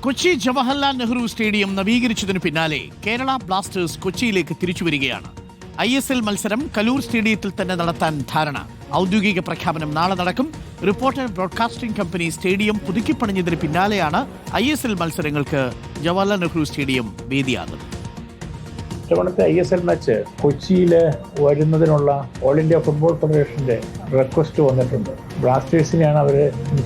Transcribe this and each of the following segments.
Kochi Jawaharlal Nehru stadium നവീകരിച്ചതിനു പിന്നാലെ Kerala Blasters കൊച്ചിയിലേക്ക് തിരിച്ചുവരികയാണ്. ISL മത്സരം കലൂർ സ്റ്റേഡിയത്തിൽ തന്നെ നടത്താൻ ധാരണ. ഔദ്യോഗിക പ്രഖ്യാപനം നാളെ നടക്കും. റിപ്പോർട്ടർ ബ്രോഡ്കാസ്റ്റിംഗ് കമ്പനി സ്റ്റേഡിയം പുതുക്കിപ്പണിഞ്ഞതിന് പിന്നാലെയാണ് ISL മത്സരങ്ങൾക്ക് ജവഹർലാൽ നെഹ്റു സ്റ്റേഡിയം വേദിയാകുന്നത്. ഇത്തവണത്തെ ISL മാച്ച് കൊച്ചിയിൽ വരുന്നതിനുള്ള ഓൾ ഇന്ത്യ ഫുട്ബോൾ ഫെഡറേഷന്റെ റിക്വസ്റ്റ് വന്നിട്ടുണ്ട്. ബ്ലാസ്റ്റേഴ്സിനെയാണ് അവർ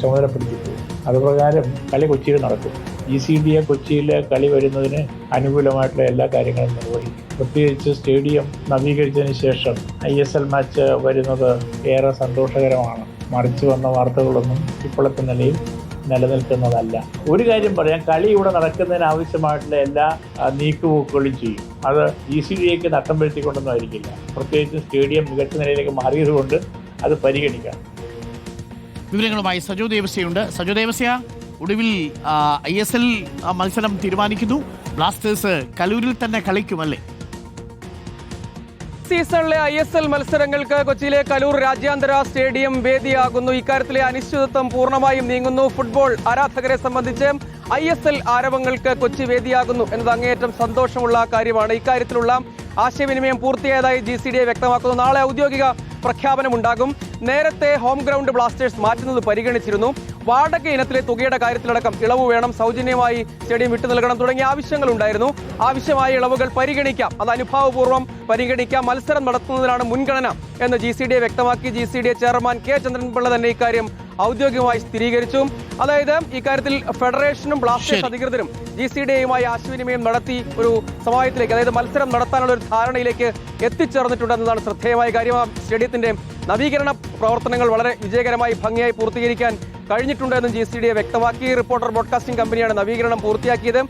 ചുമതലപ്പെടുത്തിയത്. അതുപ്രകാരം കളി കൊച്ചിയിൽ നടക്കും. GCDA കൊച്ചിയിൽ കളി വരുന്നതിന് അനുകൂലമായിട്ടുള്ള എല്ലാ കാര്യങ്ങളും നിർവഹിക്കും. പ്രത്യേകിച്ച് സ്റ്റേഡിയം നവീകരിച്ചതിന് ശേഷം ISL മാച്ച് വരുന്നത് ഏറെ സന്തോഷകരമാണ്. മറിച്ച് വന്ന വാർത്തകളൊന്നും ഇപ്പോഴത്തെ നിലയിൽ നിലനിൽക്കുന്നതല്ല. ഒരു കാര്യം പറയാം, കളി ഇവിടെ നടക്കുന്നതിന് ആവശ്യമായിട്ടുള്ള എല്ലാ നീക്കുപോക്കുകളും ചെയ്യും. അത് GCDAക്ക് നട്ടം വരുത്തിക്കൊണ്ടൊന്നും ആയിരിക്കില്ല. പ്രത്യേകിച്ച് സ്റ്റേഡിയം മികച്ച നിലയിലേക്ക് മാറിയതുകൊണ്ട് അത് പരിഗണിക്കാം. വിവരങ്ങളുമായി സജോ ദേവസ്യയുണ്ട്. സജോ ദേവസ്യ, ഒടുവിൽ ISL മത്സരം തീരുമാനിക്കുന്നു. ബ്ലാസ്റ്റേഴ്സ് കലൂരിൽ തന്നെ കളിക്കുമല്ലേ? സീസണിലെ ISL മത്സരങ്ങൾക്ക് കൊച്ചിയിലെ കലൂർ രാജ്യാന്തര സ്റ്റേഡിയം വേദിയാകുന്നു. ഇക്കാര്യത്തിലെ അനിശ്ചിതത്വം പൂർണ്ണമായും നീങ്ങുന്നു. ഫുട്ബോൾ ആരാധകരെ സംബന്ധിച്ച് ISL ആരവങ്ങൾക്ക് കൊച്ചി വേദിയാകുന്നു എന്നത് അങ്ങേയറ്റം സന്തോഷമുള്ള കാര്യമാണ്. ഇക്കാര്യത്തിലുള്ള ആശയവിനിമയം പൂർത്തിയായതായി GCDA വ്യക്തമാക്കുന്നു. നാളെ ഔദ്യോഗിക പ്രഖ്യാപനമുണ്ടാകും. നേരത്തെ ഹോം ഗ്രൗണ്ട് ബ്ലാസ്റ്റേഴ്സ് മാറ്റുന്നത് പരിഗണിച്ചിരുന്നു. വാടക ഇനത്തിലെ തുകയുടെ കാര്യത്തിലടക്കം ഇളവ് വേണം, സൗജന്യമായി സ്റ്റേഡിയം വിട്ടു നൽകണം തുടങ്ങിയ ആവശ്യങ്ങളുണ്ടായിരുന്നു. ആവശ്യമായ ഇളവുകൾ പരിഗണിക്കാം, അത് അനുഭാവപൂർവ്വം പരിഗണിക്കാം. മത്സരം നടത്തുന്നതിനാണ് മുൻഗണന എന്ന് GCDA വ്യക്തമാക്കി. GCDA ചെയർമാൻ K ചന്ദ്രൻപിള്ള തന്നെ ഇക്കാര്യം ഔദ്യോഗികമായി സ്ഥിരീകരിച്ചു. അതായത് ഇക്കാര്യത്തിൽ ഫെഡറേഷനും ബ്ലാസ്റ്റേഴ്സ് അധികൃതരും GCDAയുമായി ആശയവിനിമയം നടത്തി ഒരു സമവായത്തിലേക്ക്, അതായത് മത്സരം നടത്താനുള്ള ഒരു ധാരണയിലേക്ക് എത്തിച്ചേർന്നിട്ടുണ്ടെന്നതാണ് ശ്രദ്ധേയമായ കാര്യം. ആ സ്റ്റേഡിയത്തിന്റെ നവീകരണ പ്രവർത്തനങ്ങൾ വളരെ വിജയകരമായി ഭംഗിയായി പൂർത്തീകരിക്കാൻ കഴിഞ്ഞിട്ടുണ്ടെന്നും GCDA വ്യക്തമാക്കി. റിപ്പോർട്ടർ ബ്രോഡ്കാസ്റ്റിംഗ് കമ്പനിയാണ് നവീകരണം പൂർത്തിയാക്കിയത്.